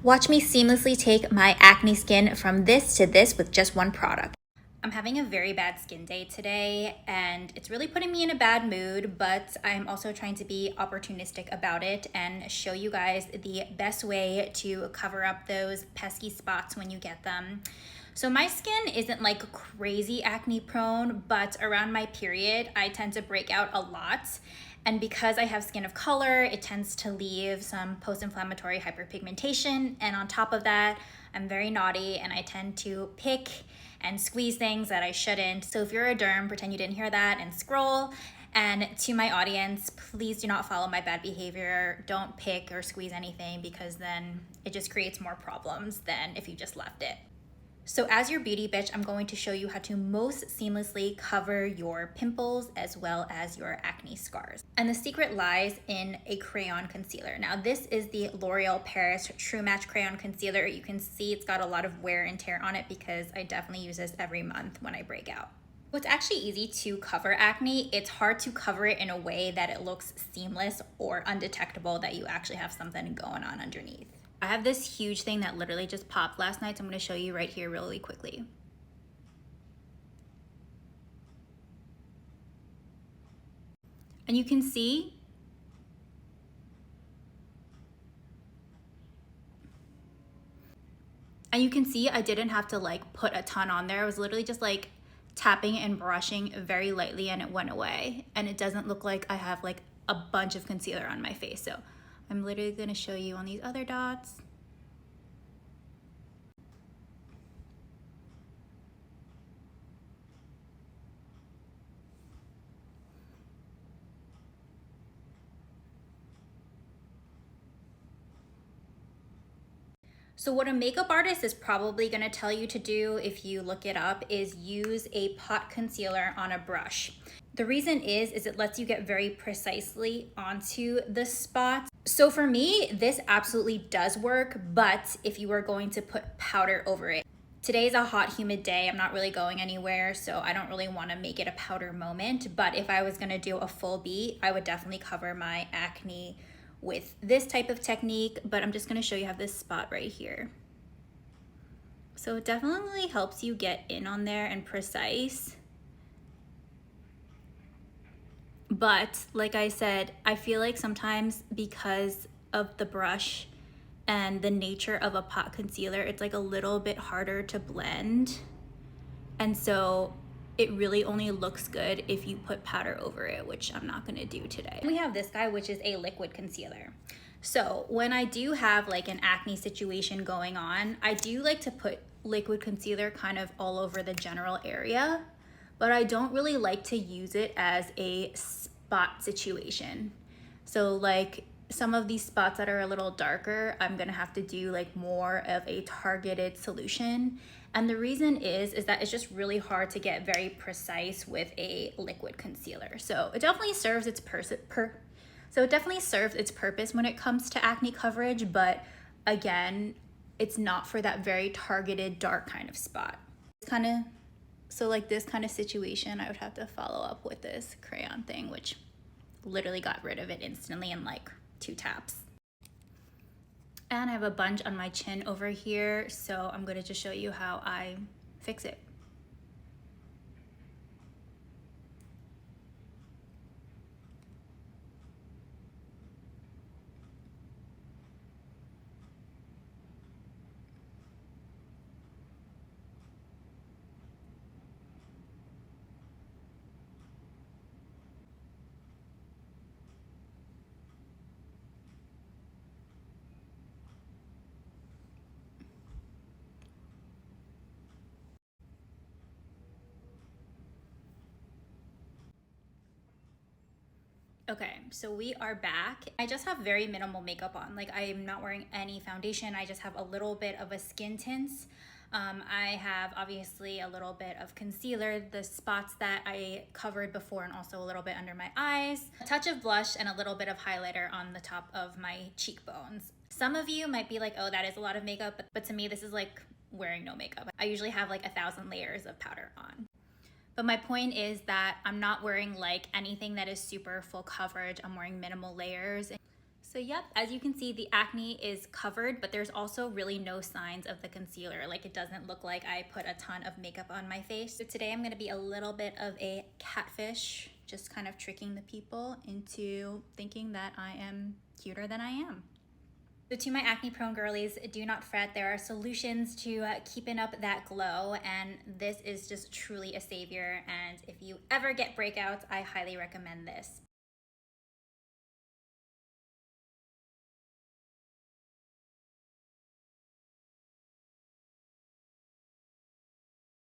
Watch me seamlessly take my acne skin from this to this with just one product. I'm having a very bad skin day today and it's really putting me in a bad mood, but I'm also trying to be opportunistic about it and show you guys the best way to cover up those pesky spots when you get them. So my skin isn't like crazy acne prone, but around my period, I tend to break out a lot. And because I have skin of color, it tends to leave some post-inflammatory hyperpigmentation. And on top of that, I'm very naughty and I tend to pick and squeeze things that I shouldn't. So if you're a derm, pretend you didn't hear that and scroll. And to my audience, please do not follow my bad behavior. Don't pick or squeeze anything because then it just creates more problems than if you just left it. So as your beauty bitch, I'm going to show you how to most seamlessly cover your pimples as well as your acne scars. And the secret lies in a crayon concealer. Now this is the L'Oreal Paris True Match Crayon Concealer. You can see it's got a lot of wear and tear on it because I definitely use this every month when I break out. It's actually easy to cover acne. It's hard to cover it in a way that it looks seamless or undetectable that you actually have something going on underneath. I have this huge thing that literally just popped last night, so I'm going to show you right here really quickly. And you can see I didn't have to like put a ton on there. I was literally just like tapping and brushing very lightly and it went away. And it doesn't look like I have like a bunch of concealer on my face. So I'm literally going to show you on these other dots. So what a makeup artist is probably going to tell you to do if you look it up is use a pot concealer on a brush. The reason is it lets you get very precisely onto the spots. So for me, this absolutely does work, but if you are going to put powder over it. Today's a hot, humid day. I'm not really going anywhere, so I don't really want to make it a powder moment. But if I was going to do a full beat, I would definitely cover my acne with this type of technique, but I'm just going to show you. I have this spot right here. So it definitely helps you get in on there and precise. But like I said, I feel like sometimes because of the brush and the nature of a pot concealer, it's like a little bit harder to blend. And so it really only looks good if you put powder over it, which I'm not gonna do today. We have this guy, which is a liquid concealer. So when I do have like an acne situation going on, I do like to put liquid concealer kind of all over the general area, but I don't really like to use it as a spot situation. So like some of these spots that are a little darker, I'm gonna have to do like more of a targeted solution. And the reason is that it's just really hard to get very precise with a liquid concealer. So it definitely serves its purpose when it comes to acne coverage, but again, it's not for that very targeted dark kind of spot. So like this kind of situation, I would have to follow up with this crayon thing, which literally got rid of it instantly in like 2 taps. And I have a bunch on my chin over here, so I'm going to just show you how I fix it. Okay, so we are back. I just have very minimal makeup on. Like I am not wearing any foundation. I just have a little bit of a skin tint. I have obviously a little bit of concealer, the spots that I covered before, and also a little bit under my eyes, a touch of blush, and a little bit of highlighter on the top of my cheekbones. Some of you might be like, oh, that is a lot of makeup, but to me, this is like wearing no makeup. I usually have like 1,000 layers of powder on. But my point is that I'm not wearing like anything that is super full coverage. I'm wearing minimal layers. So yep, as you can see, the acne is covered, but there's also really no signs of the concealer. Like, it doesn't look like I put a ton of makeup on my face. So today I'm gonna be a little bit of a catfish, just kind of tricking the people into thinking that I am cuter than I am. So to my acne prone girlies, do not fret. There are solutions to keeping up that glow, and this is just truly a savior. And if you ever get breakouts, I highly recommend this.